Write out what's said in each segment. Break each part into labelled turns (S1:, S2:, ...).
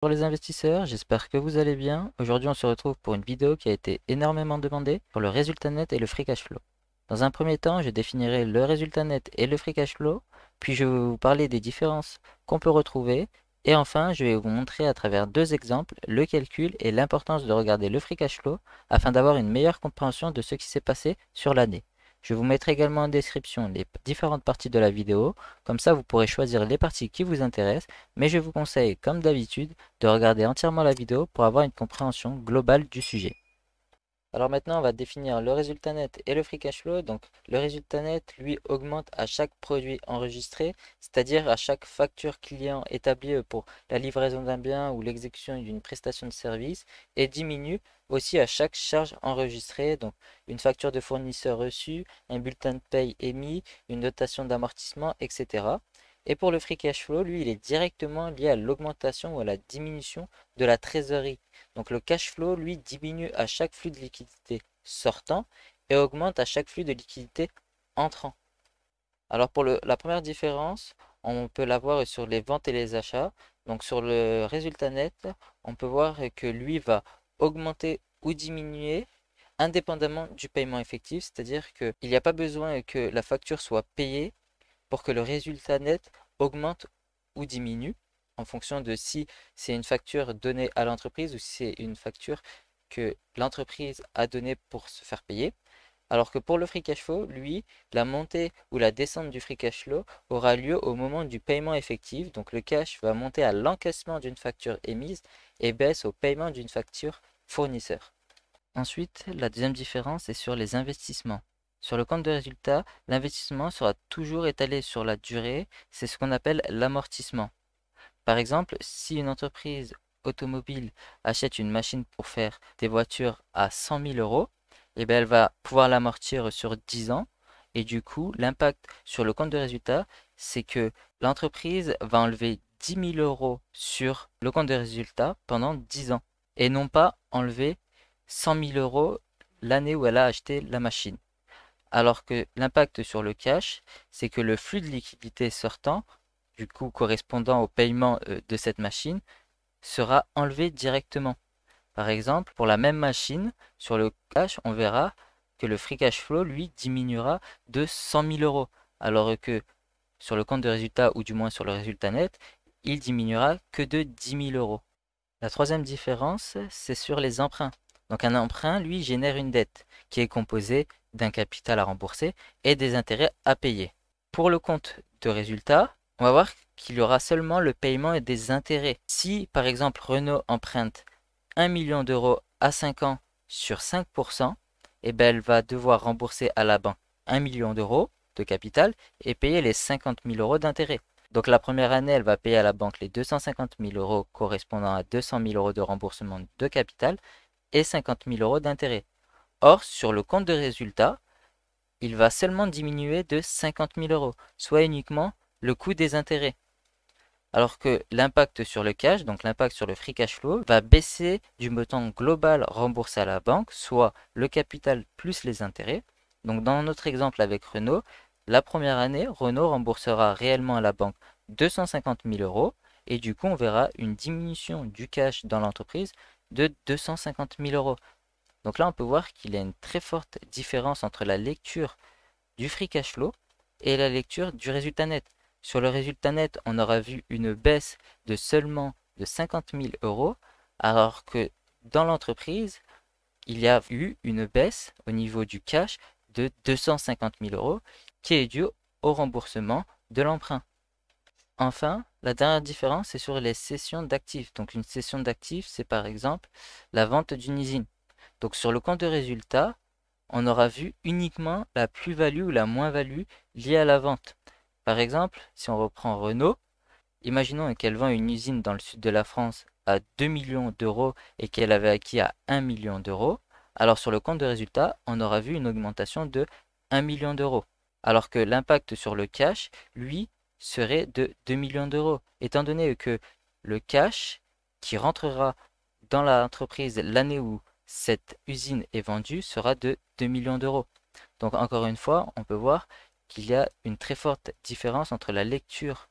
S1: Pour les investisseurs, j'espère que vous allez bien. Aujourd'hui, on se retrouve pour une vidéo qui a été énormément demandée sur le résultat net et le free cash flow. Dans un premier temps, je définirai le résultat net et le free cash flow, puis je vais vous parler des différences qu'on peut retrouver, et enfin, je vais vous montrer à travers deux exemples le calcul et l'importance de regarder le free cash flow afin d'avoir une meilleure compréhension de ce qui s'est passé sur l'année. Je vous mettrai également en description les différentes parties de la vidéo, comme ça vous pourrez choisir les parties qui vous intéressent, mais je vous conseille, comme d'habitude, de regarder entièrement la vidéo pour avoir une compréhension globale du sujet. Alors maintenant, on va définir le résultat net et le free cash flow. Donc, le résultat net, lui, augmente à chaque produit enregistré, c'est-à-dire à chaque facture client établie pour la livraison d'un bien ou l'exécution d'une prestation de service, et diminue aussi à chaque charge enregistrée. Donc, une facture de fournisseur reçue, un bulletin de paye émis, une notation d'amortissement, etc. Et pour le free cash flow, lui, il est directement lié à l'augmentation ou à la diminution de la trésorerie. Donc le cash flow, lui, diminue à chaque flux de liquidité sortant et augmente à chaque flux de liquidité entrant. Alors pour la première différence, on peut la voir sur les ventes et les achats. Donc sur le résultat net, on peut voir que lui va augmenter ou diminuer indépendamment du paiement effectif, c'est-à-dire qu'il n'y a pas besoin que la facture soit payée pour que le résultat net augmente ou diminue en fonction de si c'est une facture donnée à l'entreprise ou si c'est une facture que l'entreprise a donnée pour se faire payer. Alors que pour le free cash flow, lui, la montée ou la descente du free cash flow aura lieu au moment du paiement effectif. Donc le cash va monter à l'encaissement d'une facture émise et baisse au paiement d'une facture fournisseur. Ensuite, la deuxième différence est sur les investissements. Sur le compte de résultat, l'investissement sera toujours étalé sur la durée, c'est ce qu'on appelle l'amortissement. Par exemple, si une entreprise automobile achète une machine pour faire des voitures à 100 000 euros, eh bien, elle va pouvoir l'amortir sur 10 ans. Et du coup, l'impact sur le compte de résultat, c'est que l'entreprise va enlever 10 000 euros sur le compte de résultat pendant 10 ans et non pas enlever 100 000 euros l'année où elle a acheté la machine. Alors que l'impact sur le cash, c'est que le flux de liquidité sortant, du coup correspondant au paiement de cette machine, sera enlevé directement. Par exemple, pour la même machine, sur le cash, on verra que le free cash flow, lui, diminuera de 100 000 euros, alors que sur le compte de résultat, ou du moins sur le résultat net, il diminuera que de 10 000 euros. La troisième différence, c'est sur les emprunts. Donc un emprunt, lui, génère une dette qui est composée d'un capital à rembourser et des intérêts à payer. Pour le compte de résultat, on va voir qu'il y aura seulement le paiement et des intérêts. Si, par exemple, Renault emprunte 1 million d'euros à 5 ans sur 5%, eh ben, elle va devoir rembourser à la banque 1 million d'euros de capital et payer les 50 000 euros d'intérêt. Donc la première année, elle va payer à la banque les 250 000 euros correspondant à 200 000 euros de remboursement de capital et 50 000 euros d'intérêt. Or, sur le compte de résultat, il va seulement diminuer de 50 000 euros, soit uniquement le coût des intérêts. Alors que l'impact sur le cash, donc l'impact sur le free cash flow, va baisser du montant global remboursé à la banque, soit le capital plus les intérêts. Donc dans notre exemple avec Renault, la première année, Renault remboursera réellement à la banque 250 000 euros et du coup on verra une diminution du cash dans l'entreprise de 250 000 euros. Donc là on peut voir qu'il y a une très forte différence entre la lecture du free cash flow et la lecture du résultat net. Sur le résultat net, on aura vu une baisse de seulement de 50 000 euros, alors que dans l'entreprise, il y a eu une baisse au niveau du cash de 250 000 euros qui est due au remboursement de l'emprunt. Enfin, la dernière différence, c'est sur les cessions d'actifs. Donc une cession d'actifs, c'est par exemple la vente d'une usine. Donc sur le compte de résultat, on aura vu uniquement la plus-value ou la moins-value liée à la vente. Par exemple, si on reprend Renault, imaginons qu'elle vend une usine dans le sud de la France à 2 millions d'euros et qu'elle avait acquis à 1 million d'euros. Alors sur le compte de résultat, on aura vu une augmentation de 1 million d'euros. Alors que l'impact sur le cash, lui, serait de 2 millions d'euros. Étant donné que le cash qui rentrera dans l'entreprise l'année où cette usine est vendue sera de 2 millions d'euros. Donc encore une fois, on peut voir qu'il y a une très forte différence entre la lecture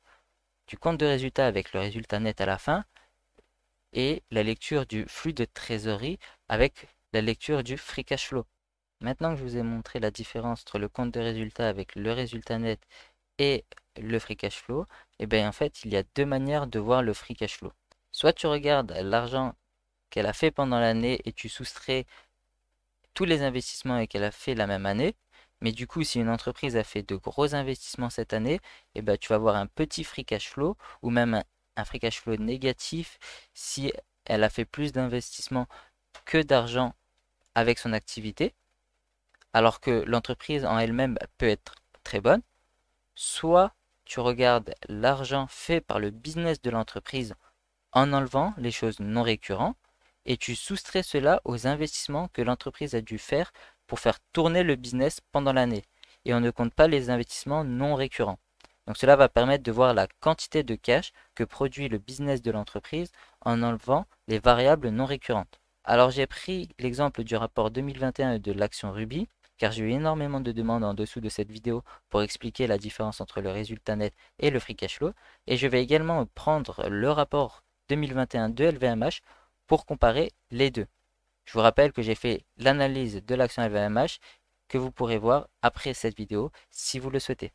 S1: du compte de résultat avec le résultat net à la fin et la lecture du flux de trésorerie avec la lecture du free cash flow. Maintenant que je vous ai montré la différence entre le compte de résultat avec le résultat net et le free cash flow, et bien en fait, il y a deux manières de voir le free cash flow. Soit tu regardes l'argent qu'elle a fait pendant l'année et tu soustrais tous les investissements qu'elle a fait la même année. Mais du coup, si une entreprise a fait de gros investissements cette année, et ben, tu vas avoir un petit free cash flow ou même un free cash flow négatif si elle a fait plus d'investissements que d'argent avec son activité, alors que l'entreprise en elle-même peut être très bonne. Soit tu regardes l'argent fait par le business de l'entreprise en enlevant les choses non récurrentes et tu soustrais cela aux investissements que l'entreprise a dû faire pour faire tourner le business pendant l'année. Et on ne compte pas les investissements non récurrents. Donc cela va permettre de voir la quantité de cash que produit le business de l'entreprise en enlevant les variables non récurrentes. Alors j'ai pris l'exemple du rapport 2021 de l'action Ruby, car j'ai eu énormément de demandes en dessous de cette vidéo pour expliquer la différence entre le résultat net et le free cash flow. Et je vais également prendre le rapport 2021 de LVMH pour comparer les deux. Je vous rappelle que j'ai fait l'analyse de l'action LVMH que vous pourrez voir après cette vidéo si vous le souhaitez.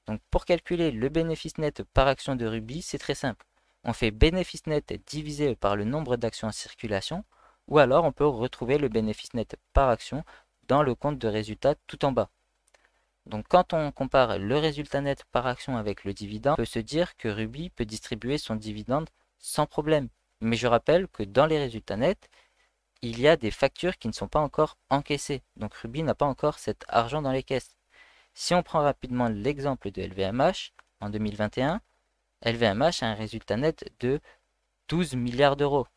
S1: Donc pour calculer le bénéfice net par action de Ruby, c'est très simple. On fait bénéfice net divisé par le nombre d'actions en circulation, ou alors on peut retrouver le bénéfice net par action dans le compte de résultat tout en bas. Donc quand on compare le résultat net par action avec le dividende, on peut se dire que Ruby peut distribuer son dividende sans problème. Mais je rappelle que dans les résultats nets, il y a des factures qui ne sont pas encore encaissées. Donc Ruby n'a pas encore cet argent dans les caisses. Si on prend rapidement l'exemple de LVMH, en 2021, LVMH a un résultat net de 12 milliards d'euros.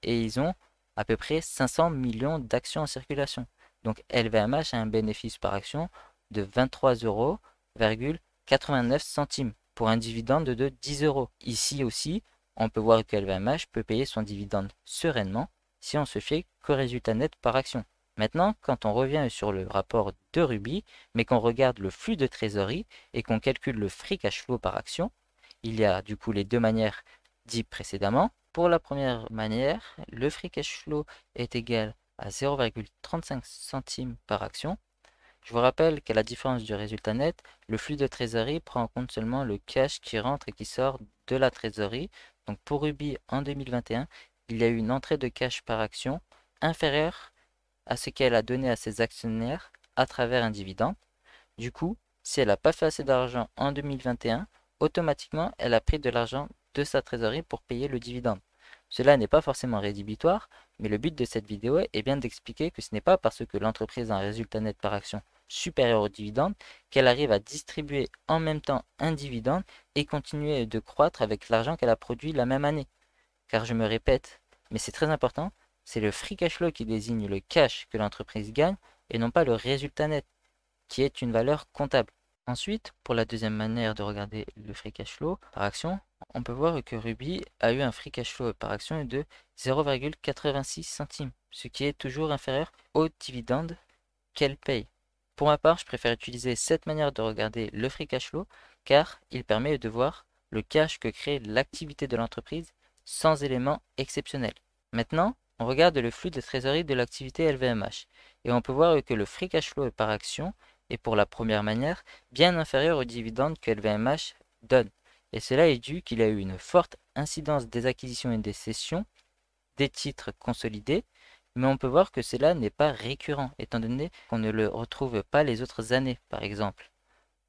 S1: Et ils ont à peu près 500 millions d'actions en circulation. Donc LVMH a un bénéfice par action de 23,89 € pour un dividende de 10 euros. Ici aussi, on peut voir que LVMH peut payer son dividende sereinement si on se fie qu'au résultat net par action. Maintenant, quand on revient sur le rapport de Ruby, mais qu'on regarde le flux de trésorerie et qu'on calcule le free cash flow par action, il y a du coup les deux manières dites précédemment. Pour la première manière, le free cash flow est égal à 0,35 centimes par action. Je vous rappelle qu'à la différence du résultat net, le flux de trésorerie prend en compte seulement le cash qui rentre et qui sort de la trésorerie. Donc pour Ruby en 2021, il y a eu une entrée de cash par action inférieure à ce qu'elle a donné à ses actionnaires à travers un dividende. Du coup, si elle n'a pas fait assez d'argent en 2021, automatiquement elle a pris de l'argent de sa trésorerie pour payer le dividende. Cela n'est pas forcément rédhibitoire, mais le but de cette vidéo est bien d'expliquer que ce n'est pas parce que l'entreprise a un résultat net par action supérieur au dividende qu'elle arrive à distribuer en même temps un dividende et continuer de croître avec l'argent qu'elle a produit la même année. Car je me répète, mais c'est très important, c'est le free cash flow qui désigne le cash que l'entreprise gagne et non pas le résultat net, qui est une valeur comptable. Ensuite, pour la deuxième manière de regarder le free cash flow par action, on peut voir que Ruby a eu un free cash flow par action de 0,86 centimes, ce qui est toujours inférieur au dividende qu'elle paye. Pour ma part, je préfère utiliser cette manière de regarder le free cash flow car il permet de voir le cash que crée l'activité de l'entreprise sans éléments exceptionnels. Maintenant, on regarde le flux de trésorerie de l'activité LVMH et on peut voir que le free cash flow par action est pour la première manière bien inférieur au dividende que LVMH donne. Et cela est dû qu'il y a eu une forte incidence des acquisitions et des cessions des titres consolidés, mais on peut voir que cela n'est pas récurrent, étant donné qu'on ne le retrouve pas les autres années, par exemple.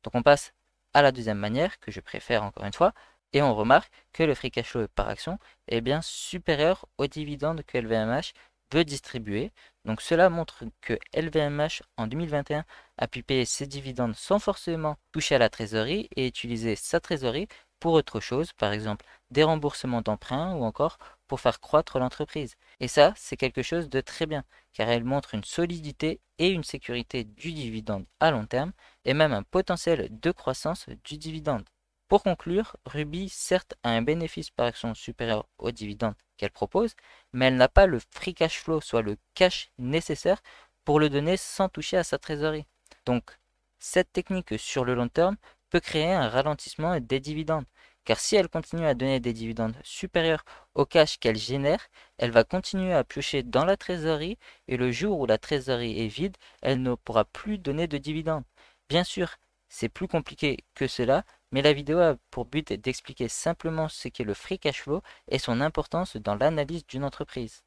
S1: Donc on passe à la deuxième manière, que je préfère encore une fois, et on remarque que le free cash flow par action est bien supérieur aux dividendes que LVMH veut distribuer. Donc cela montre que LVMH en 2021 a pu payer ses dividendes sans forcément toucher à la trésorerie et utiliser sa trésorerie pour autre chose, par exemple des remboursements d'emprunts ou encore pour faire croître l'entreprise. Et ça, c'est quelque chose de très bien, car elle montre une solidité et une sécurité du dividende à long terme, et même un potentiel de croissance du dividende. Pour conclure, Ruby certes a un bénéfice par action supérieur au dividende qu'elle propose, mais elle n'a pas le free cash flow, soit le cash nécessaire pour le donner sans toucher à sa trésorerie. Donc, cette technique sur le long terme peut créer un ralentissement des dividendes, Car si elle continue à donner des dividendes supérieurs au cash qu'elle génère, elle va continuer à piocher dans la trésorerie et le jour où la trésorerie est vide, elle ne pourra plus donner de dividendes. Bien sûr, c'est plus compliqué que cela, mais la vidéo a pour but d'expliquer simplement ce qu'est le free cash flow et son importance dans l'analyse d'une entreprise.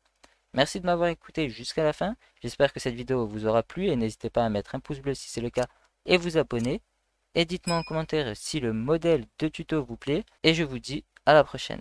S1: Merci de m'avoir écouté jusqu'à la fin. J'espère que cette vidéo vous aura plu et n'hésitez pas à mettre un pouce bleu si c'est le cas et vous abonner. Et dites-moi en commentaire si le modèle de tuto vous plaît et je vous dis à la prochaine.